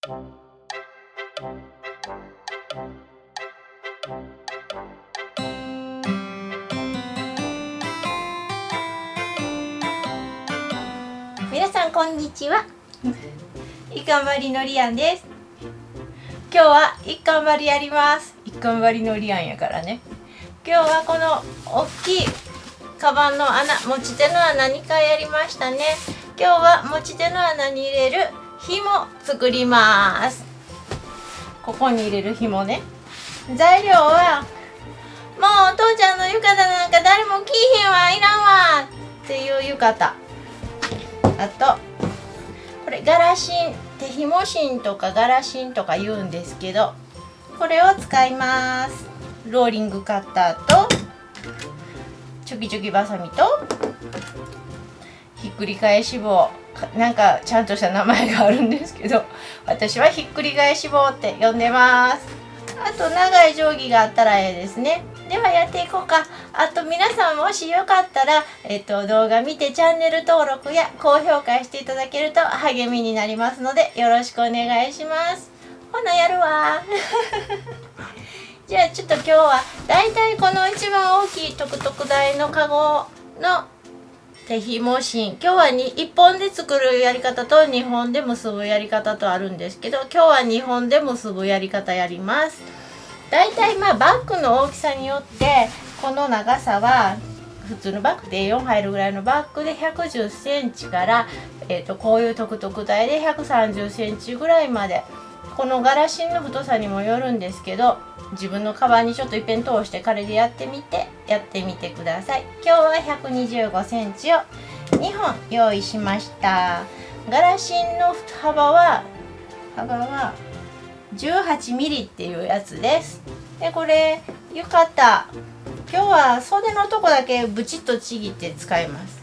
皆さんこんにちは。一貫張りのりあんです。今日は一貫張りやります。一貫張りのりあんやからね。今日はこの大きいカバンの穴、持ち手の穴2回やりましたね。今日は持ち手の穴に入れる紐作ります。ここに入れる紐ね。材料はもうお父ちゃんの浴衣なんか誰も着いへんわ、いらんわっていう浴衣。あとこれガラシン、手紐芯とかガラシンとか言うんですけど、これを使います。ローリングカッターとチョキチョキバサミとひっくり返し棒、なんかちゃんとした名前があるんですけど、私はひっくり返し棒って呼んでます。あと長い定規があったらええですね。ではやっていこうか。あと皆さんもしよかったら、動画見てチャンネル登録や高評価していただけると励みになりますのでよろしくお願いします。ほなやるわじゃあちょっと今日はだいたいこの一番大きいトクトク台のカゴの手紐芯、今日は1本で作るやり方と2本で結ぶやり方とあるんですけど、今日は2本で結ぶやり方やります。だいたいバッグの大きさによってこの長さは普通のバッグで4入るぐらいのバッグで110センチから、こういうトクトク台で130センチぐらいまで、このガラシンの太さにもよるんですけど、自分のカバンにちょっと一遍通して彼でやってみてください。今日は125センチを2本用意しました。ガラシンの幅は18ミリっていうやつです。でこれ浴衣、今日は袖のとこだけブチッとちぎって使います。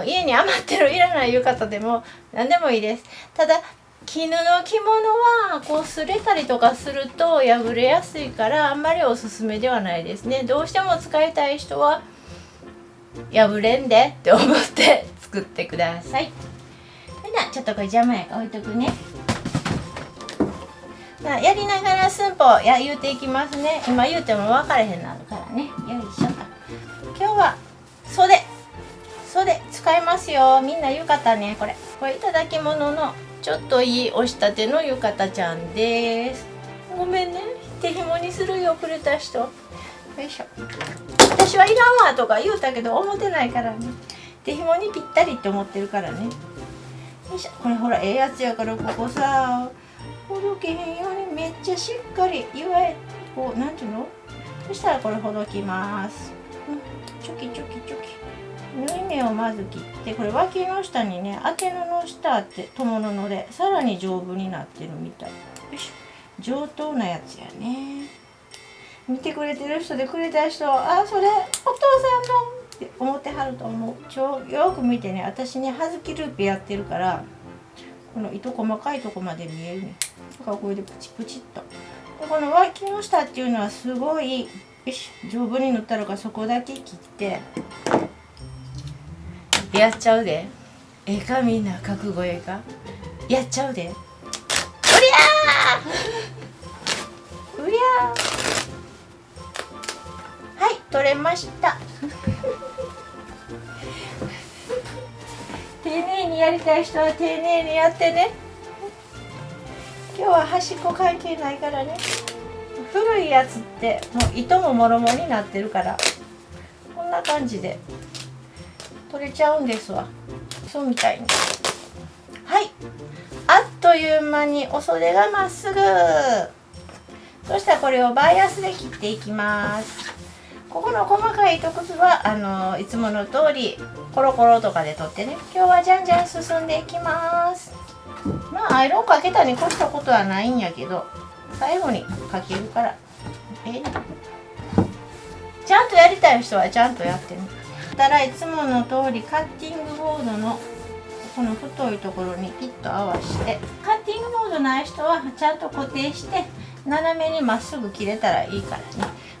家に余ってるいらない浴衣でも何でもいいです。ただ絹の着物はこう擦れたりとかすると破れやすいからあんまりおすすめではないですね。どうしても使いたい人は破れんでって思って作ってください。ほなちょっとこれ邪魔やから置いとくね。やりながら寸法言うていきますね。今言うても分かれへんなるからね。よいしょ。今日は袖使いますよ。みんな浴衣ね。これいただき物のちょっといい押し立ての浴衣ちゃんです。ごめんね、手紐にするよくれた人。よいしょ。私はいらんわとか言うたけど思ってないからね。手紐にぴったりって思ってるからね。よいしょ。これほらええやつやから、ここさほどけへんようにめっちゃしっかりこうなんていうの。そしたらこれほどきます。チョキチョキチョキ。縫い目をまず切って、これ脇の下にね当て布の下って友布でさらに丈夫になってるみたい。よいしょ。上等なやつやね。見てくれてる人でくれた人、それお父さんのって思ってはると思う。よく見てね、私ねはずきルーペやってるからこの糸細かいとこまで見えるね。だからこれでプチプチっと。でこの脇の下っていうのはすごい丈夫に縫ったのか、そこだけ切ってやっちゃうで。ええかみんな覚悟ええか。やっちゃうで。うりゃーうりゃー。はい、取れました丁寧にやりたい人は丁寧にやってね。今日は端っこ関係ないからね。古いやつってもう糸ももろもろになってるからこんな感じで取れちゃうんですわ。そうみたいに。はい、あっという間にお袖がまっすぐ。そしたらこれをバイアスで切っていきます。ここの細かい糸くずはいつもの通りコロコロとかで取ってね。今日はじゃんじゃん進んでいきます。アイロンかけたに越したことはないんやけど、最後にかけるからちゃんとやりたい人はちゃんとやってね。たらいつもの通りカッティングボードのこの太いところにピッと合わせて、カッティングボードない人はちゃんと固定して斜めにまっすぐ切れたらいいからね。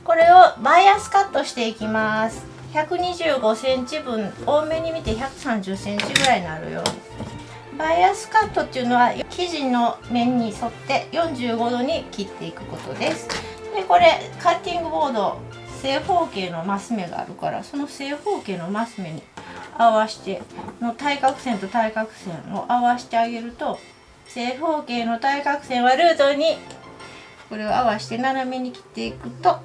これをバイアスカットしていきます。125センチ分多めに見て130センチぐらいになるように。バイアスカットっていうのは生地の面に沿って45度に切っていくことです。でこれカッティングボード正方形のマス目があるから、その正方形のマス目に合わしての対角線と対角線を合わしてあげると、正方形の対角線はルートにこれを合わして斜めに切っていくと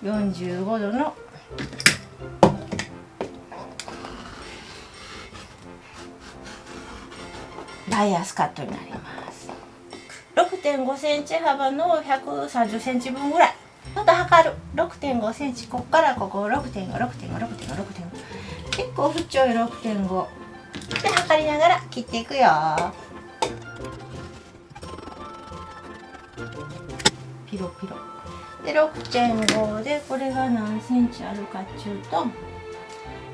45度のバイアスカットになります。6.5 センチ幅の130センチ分ぐらい。ちょっと測る。6.5 センチ、ここからここ 6.5、6.5、6.5、6.5。結構太い 6.5。で測りながら切っていくよ。ピロピロ。で 6.5 でこれが何センチあるかっていうと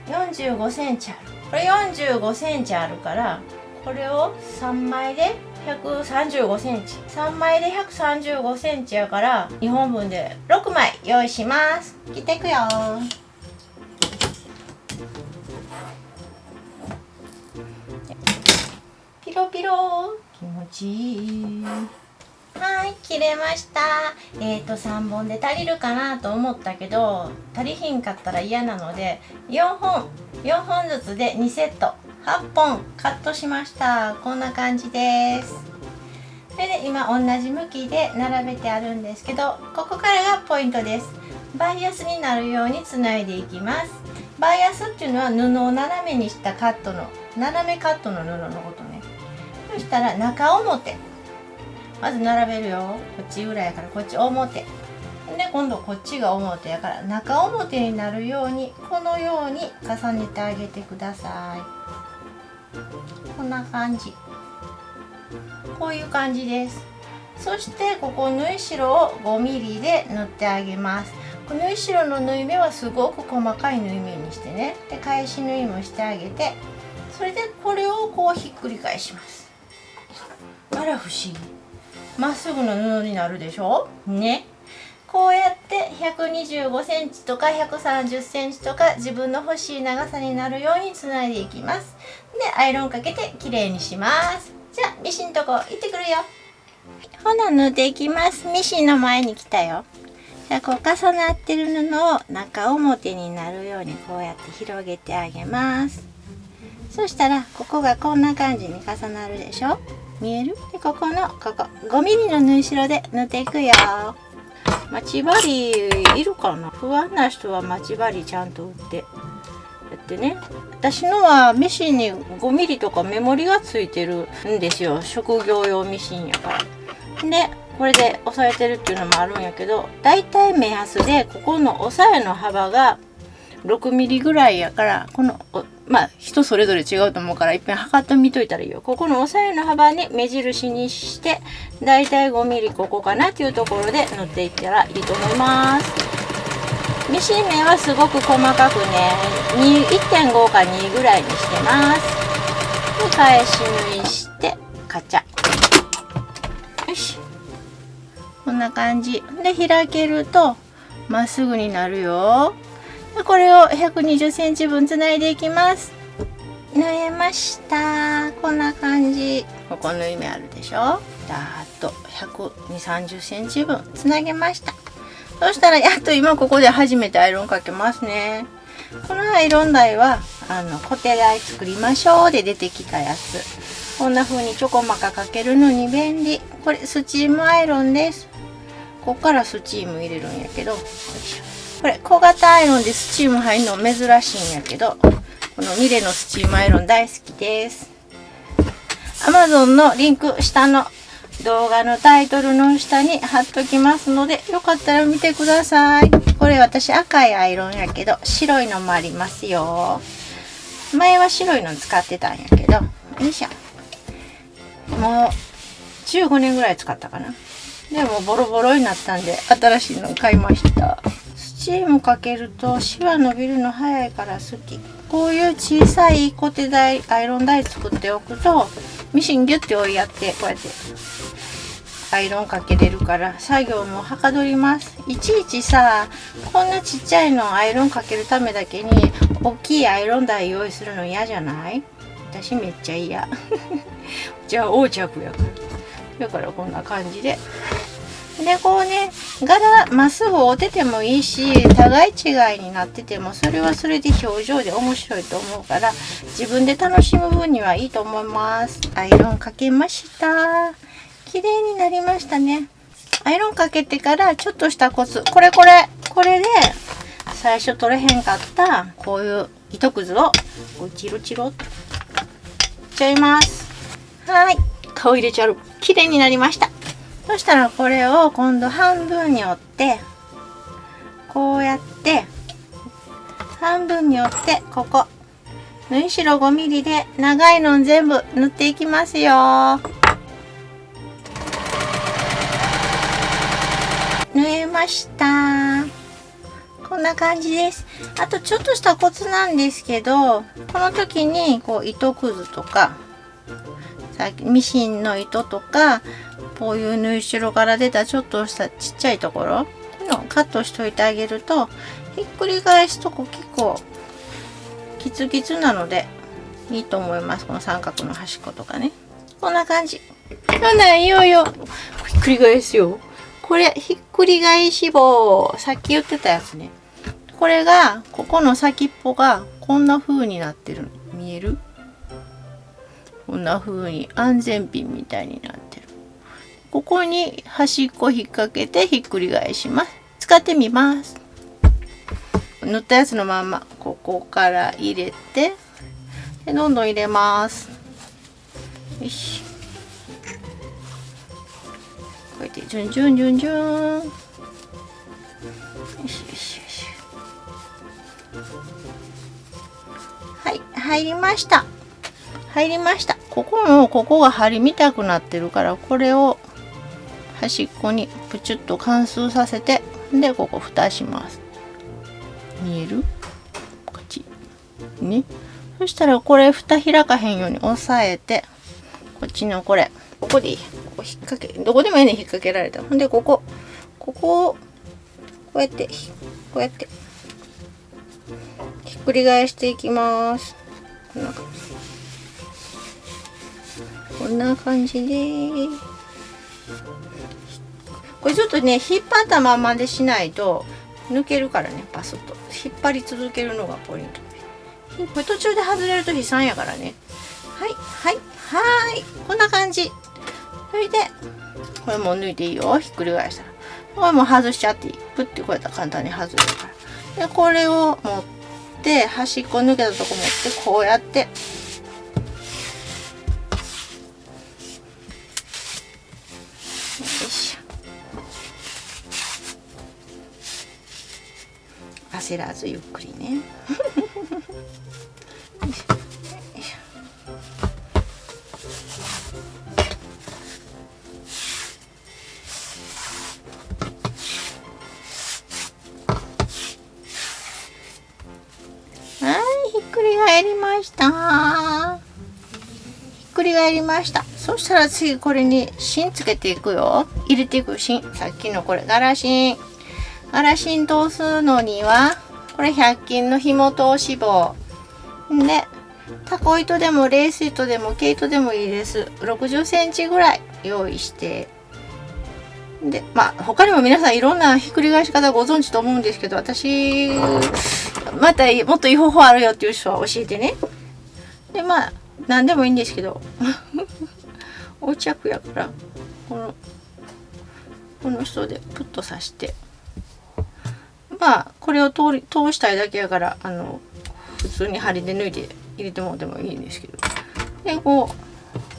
45センチある。これ45センチあるから、これを3枚で135センチ。3枚で135センチやから2本分で6枚用意します。切っていくよ。ピロピロ気持ちいい。はい、切れました。3本で足りるかなと思ったけど、足りひんかったら嫌なので4本ずつで2セット8本カットしました。こんな感じです。それで今同じ向きで並べてあるんですけど、ここからがポイントです。バイアスになるようにつないでいきます。バイアスっていうのは布を斜めにしたカットの斜めカットの布のことね。そしたら中表まず並べるよ。こっち裏やからこっち表で、今度こっちが表やから中表になるようにこのように重ねてあげてください。こんな感じ、こういう感じです。そしてここ縫い代を 5mm で縫ってあげます。縫い代の縫い目はすごく細かい縫い目にしてね。で返し縫いもしてあげて、それでこれをこうひっくり返します。あら不思議、まっすぐの布になるでしょね。こうやって125センチとか130センチとか自分の欲しい長さになるようにつないでいきます。でアイロンかけてきれいにします。じゃあミシンとこ行ってくるよ。ほな縫っていきます。ミシンの前に来たよ。じゃあこう重なってる布を中表になるようにこうやって広げてあげます。そしたらここがこんな感じに重なるでしょ。見える？でここ 5mm の縫い代で縫っていくよ。待ち針いるかな。不安な人は待ち針ちゃんと打ってやってね。私のはミシンに 5mm とかメモリがついてるんですよ。職業用ミシンやから。でこれで押さえてるっていうのもあるんやけど、だいたい目安でここの押さえの幅が 6mm ぐらいやから、このまあ人それぞれ違うと思うからいっぺん測ってみといたらいいよ。ここの押さえの幅に目印にしてだいたい 5mm ここかなっていうところで縫っていったらいいと思います。ミシン目はすごく細かくね 1.5 か2ぐらいにしてます。で返し縫いしてカチャ。よし、こんな感じで開けるとまっすぐになるよ。これを120センチ分つないでいきます。縫えました。こんな感じ。ここ縫い目あるでしょ。だーっと120、30センチ分つなげました。そしたらやっと今ここで初めてアイロンかけますね。このアイロン台はコテ台作りましょうで出てきたやつ。こんな風にちょこまかかけるのに便利。これスチームアイロンです。ここからスチーム入れるんやけど、よいしょ。これ小型アイロンでスチーム入るの珍しいんやけど、このミレのスチームアイロン大好きです。 Amazon のリンク下の動画のタイトルの下に貼っときますので、よかったら見てください。これ私赤いアイロンやけど白いのもありますよ。前は白いの使ってたんやけど、よいしょ、もう15年ぐらい使ったかな。でもボロボロになったんで新しいの買いました。スチームかけるとシワ伸びるの早いから好き。こういう小さいコテ台アイロン台作っておくとミシンギュッて追いやってこうやってアイロンかけれるから作業もはかどります。いちいちさ、こんなちっちゃいのアイロンかけるためだけに大きいアイロン台用意するの嫌じゃない？私めっちゃ嫌じゃあ横着やからだからこんな感じでこうね柄まっすぐ折っててもいいし互い違いになっててもそれはそれで表情で面白いと思うから自分で楽しむ分にはいいと思います。アイロンかけました。綺麗になりましたね。アイロンかけてからちょっとしたコツこれで最初取れへんかったこういう糸くずをチロチロっちゃいます。はい顔入れちゃう。綺麗になりました。そしたらこれを今度半分に折ってこうやって半分に折ってここ縫い代5ミリで長いの全部縫っていきますよ。縫えました。こんな感じです。あとちょっとしたコツなんですけどこの時にこう糸くずとかミシンの糸とかこういう縫い代から出たちょっとしたちっちゃいところのカットしといてあげるとひっくり返すとこ結構キツキツなのでいいと思います。この三角の端っことかねこんな感じ。ほないよいよひっくり返すよ。これひっくり返し棒さっき言ってたやつね。これがここの先っぽがこんな風になってるの見える？こんな風に安全ピンみたいになってる。ここに端っこ引っ掛けてひっくり返します。使ってみます。塗ったやつのまんまここから入れてでどんどん入れます。よしこうやってジュンジュンジュンジュンよしよしよしはい入りました。入りました。ここが針見たくなってるからこれを端っこにプチュッと貫通させてでここ蓋します。見える？こっちね。そしたらこれ蓋開かへんように押さえてこっちのここでいい。ここ引っ掛けどこでもいいね引っ掛けられた。ほんでここをこうやってひっくり返していきます。こんな感じでこれちょっとね引っ張ったままでしないと抜けるからねパスッと引っ張り続けるのがポイント。これ途中で外れると悲惨やからね。はいこんな感じ。それでこれもう抜いていいよ。ひっくり返したらこれも外しちゃっていい。プッてこうやったら簡単に外れるからでこれを持って端っこ抜けたとこ持ってこうやって焦らずゆっくりねひっくり返りました。ひっくり返りました。そしたら次これに芯つけていくよ。入れていく芯。さっきのこれガラ芯通すのにはこれ100均の紐通し棒でタコ糸でもレース糸でも毛糸でもいいです。60センチぐらい用意してで他にも皆さんいろんなひっくり返し方ご存知と思うんですけど私またもっといい方法あるよっていう人は教えてね。で何でもいいんですけど横着やからこの人でプッと刺してこれを通したいだけやから普通に針で抜いて入れてもらってもいいんですけどでこ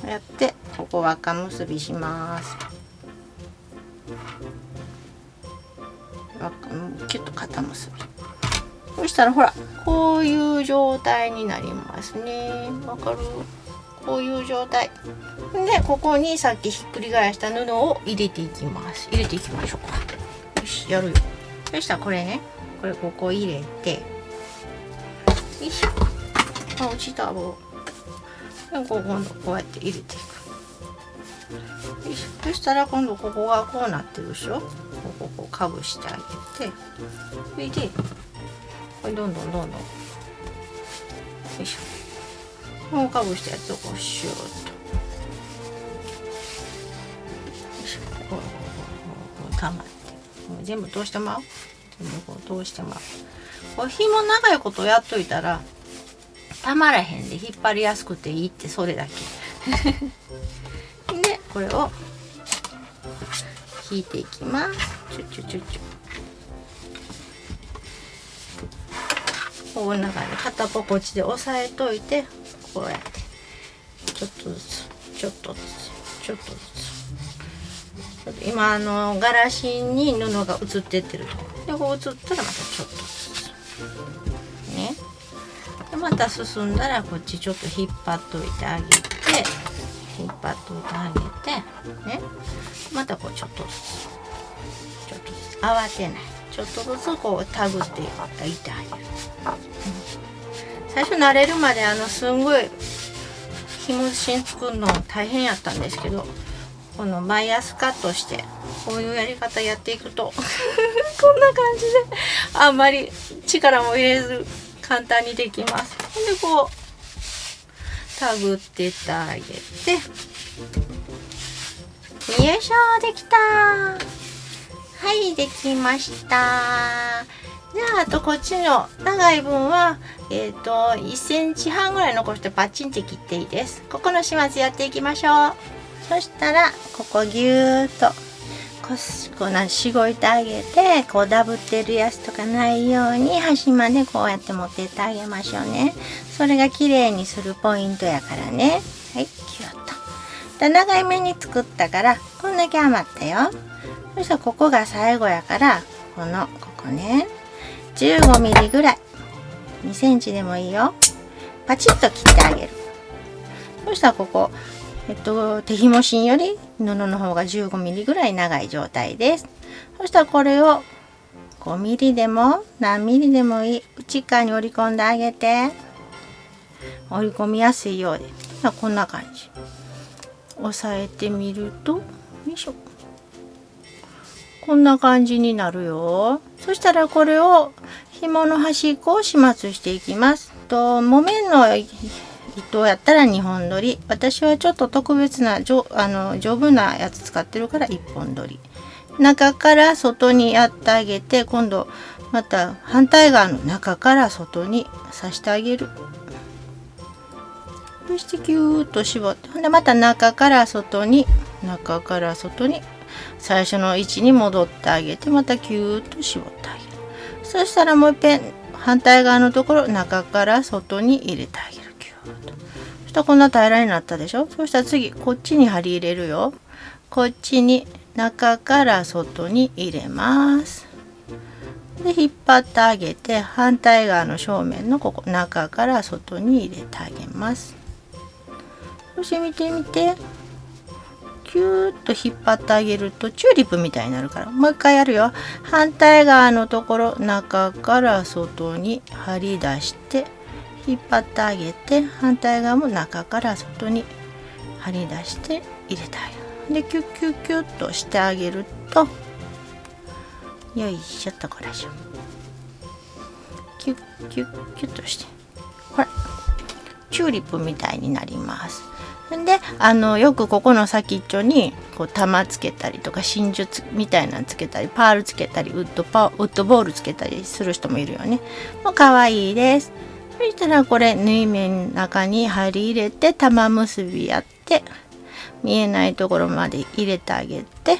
うやってここ輪っか結びします。キュッと肩結び。そしたらほらこういう状態になりますね。わかる？こういう状態でここにさっきひっくり返した布を入れていきます。入れていきましょうか。よしやるよ。そしたらこれねここ入れてよいしょ。落ちた棒で今度こうやって入れていく。よいしょ。そしたら今度ここがこうなってるでしょ。ここかぶしてあげてそれでこれどんどんよいしょ本かぶしたやつをこうシューッと、こうたまって全部通してまう。全部こう通してまう。こう紐長いことやっといたらたまらへんで、引っ張りやすくていいって、それだけでこれを引いていきます。ちょこんな感じで片っぽこっちで押さえといて、こうやってちょっとずつ今ガラシンに布が映ってってるとこで、こう映ったらまたちょっとずつね。でまた進んだらこっちちょっと引っ張っといてあげてね。またこうちょっとずつ慌てない、ちょっとずつこう手繰っていってあげる。最初慣れるまですんごい紐芯作るの大変やったんですけど、このバイアスカットしてこういうやり方やっていくとこんな感じであんまり力も入れず簡単にできます。でこう手繰ってってあげて、よいしょ、できた。はい、できました。じゃあ、あとこっちの長い分は1センチ半ぐらい残してパッチンって切っていいです。ここの始末やっていきましょう。そしたらここギューッとこうしごいてあげて、こうダブってるやつとかないように端までこうやって持ってってあげましょうね。それが綺麗にするポイントやからね。はい、キュッと。長い目に作ったからこんだけ余ったよ。そしたらここが最後やから、ここね、15ミリぐらい、2センチでもいいよ。パチッと切ってあげる。そしたらここ手紐芯より布の方が15ミリぐらい長い状態です。そしたらこれを5ミリでも何ミリでもいい、内側に折り込んであげて、折り込みやすいようにこんな感じ押さえてみると、よいしょ、こんな感じになるよ。そしたらこれを紐の端っこを始末していきます。木綿の糸やったら2本取り、私はちょっと特別な丈夫なやつ使ってるから1本取り。中から外にやってあげて、今度また反対側の中から外に刺してあげる。そしてギューッと絞って、でまた中から外に最初の位置に戻ってあげて、またギューッと絞ってあげる。そしたらもう一遍反対側のところ中から外に入れてあげる。そしたらこんな平らになったでしょ。そしたら次こっちに針入れるよ。こっちに中から外に入れます。で引っ張ってあげて、反対側の正面のここ中から外に入れてあげます。そして見てみて、キューッと引っ張ってあげるとチューリップみたいになるから、もう一回やるよ。反対側のところ中から外に張り出して引っ張ってあげて、反対側も中から外に張り出して入れてあげる。でキュッキュッキュッとしてあげると、よいしょっと、こらしょ、キュッキュッキュッとして、ほらチューリップみたいになります。でよくここの先っちょにこう玉つけたりとか真珠みたいなのつけたり、パールつけたり、ウッドボールつけたりする人もいるよね。もうかわいいです。そしたらこれ縫い目の中に針入れて玉結びやって、見えないところまで入れてあげて、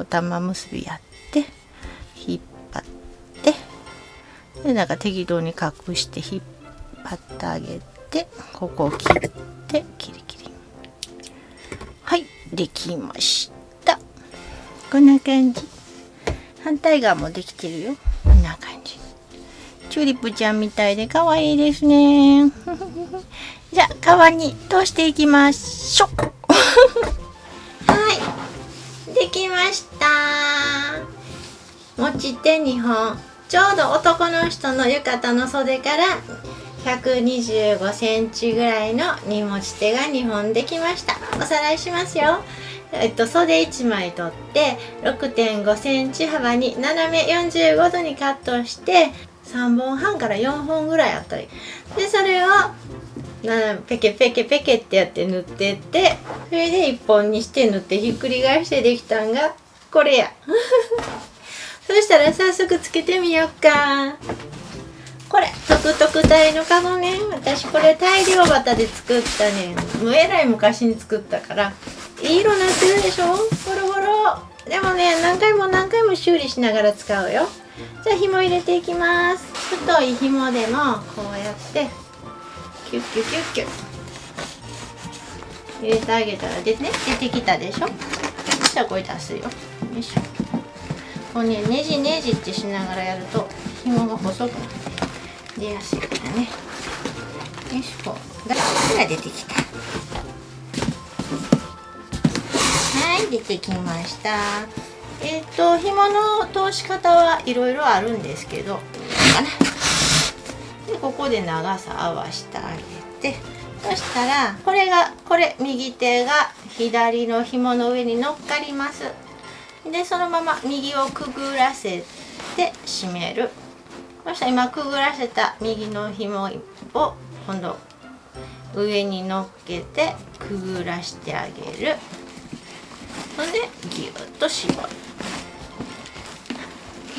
玉結びやって引っ張って、でなんか適当に隠して引っ張ってあげて、ここを切ってキリキリ、はい、できました。こんな感じ。反対側もできてるよ。こんな感じ。チューリップちゃんみたいで可愛いですね。じゃあ皮に通していきましょう。はい、できました。持ち手2本、ちょうど男の人の浴衣の袖から125センチぐらいの荷持ち手が2本できました。おさらいしますよ。袖1枚取って、6.5 センチ幅に斜め45度にカットして、3本半から4本ぐらいあったりで、それを、ペケペケペケってやって縫ってって、それで1本にして縫ってひっくり返してできたんがこれや。そしたら早速つけてみようか。これトクトク体のカゴね。私これ大量旗で作ったね。もうえらい昔に作ったからいい色になってるでしょ。ボロボロ。でもね、何回も何回も修理しながら使うよ。じゃあ紐入れていきます。太い紐でもこうやってキュッキュキュッキュ入れてあげたら出てきたでしょ。そしたらこれ出すよ。よいしょ。こうね、ねじねじってしながらやると紐が細くなって出やすいからね。よいしょ。こうが出てきた。はい、出てきました。紐の通し方はいろいろあるんですけど、かな。でここで長さ合わせてあげて、そしたらこれ右手が左の紐の上に乗っかります。でそのまま右をくぐらせて締める。そしたら今くぐらせた右の紐を今度上に乗っけてくぐらしてあげる。それでギュッと絞る。よ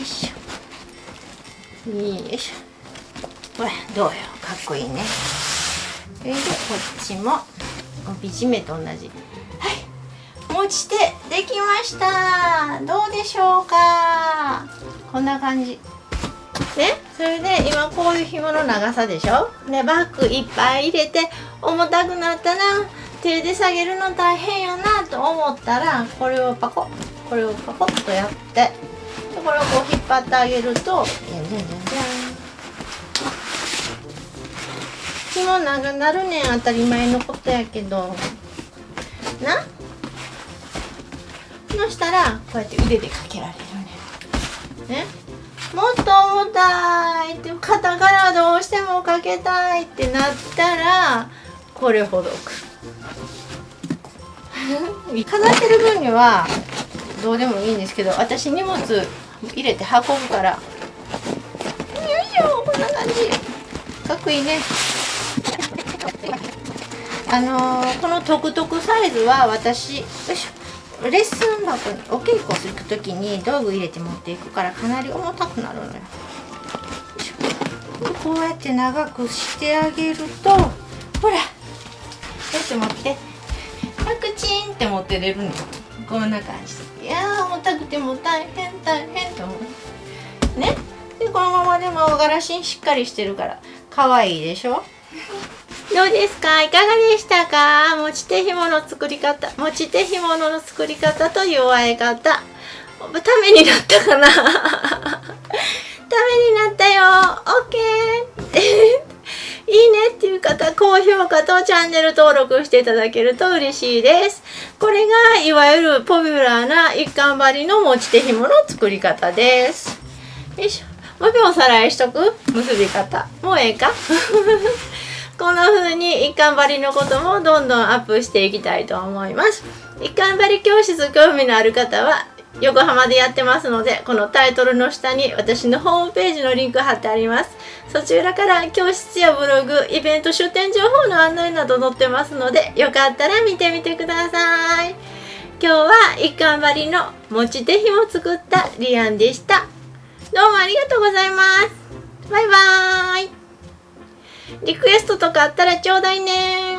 いしょ。よいしょ。ほらどうよ、かっこいいね。それでこっちも帯締めと同じ。はい、持ち手できました。どうでしょうか。こんな感じね。それで今こういう紐の長さでしょ。でバッグいっぱい入れて重たくなったら手で下げるの大変やなと思ったら、これをパコッとやって、でこれをこう引っ張ってあげると、紐長くなるねん。当たり前のことやけどな。そしたらこうやって腕でかけられるね。もっと重たいって肩からどうしてもかけたいってなったらこれほどく。飾ってる分にはどうでもいいんですけど、私荷物入れて運ぶから、よいしょ、こんな感じ。かっこいいね。このトクトクサイズは私、よいしょ、レッスン箱にお稽古するときに道具入れて持っていくからかなり重たくなるのよ。こうやって長くしてあげると、ほら、こうやって持って。パクチンって持って出るの。こんな感じ。いやー、重たくても大変と思うね。でこのままでもガラシンしっかりしてるから可愛いでしょ。どうですか、いかがでしたか。持ち手紐の作り方と弱い方、ためになったかな。ためになったよ。 OK いいねっていう方、高評価とチャンネル登録していただけると嬉しいです。これがいわゆるポピュラーな一貫針の持ち手紐の作り方です。よいしょ。もう一遍おさらいしとく。結び方もうええか。こんな風に一貫針のこともどんどんアップしていきたいと思います。一貫針教室興味のある方は横浜でやってますので、このタイトルの下に私のホームページのリンク貼ってあります。そちらから教室やブログ、イベント出店情報の案内など載ってますので、よかったら見てみてください。今日は一貫針の持ち手紐を作ったリアンでした。どうもありがとうございます。バイバーイ。リクエストとかあったらちょうだいね。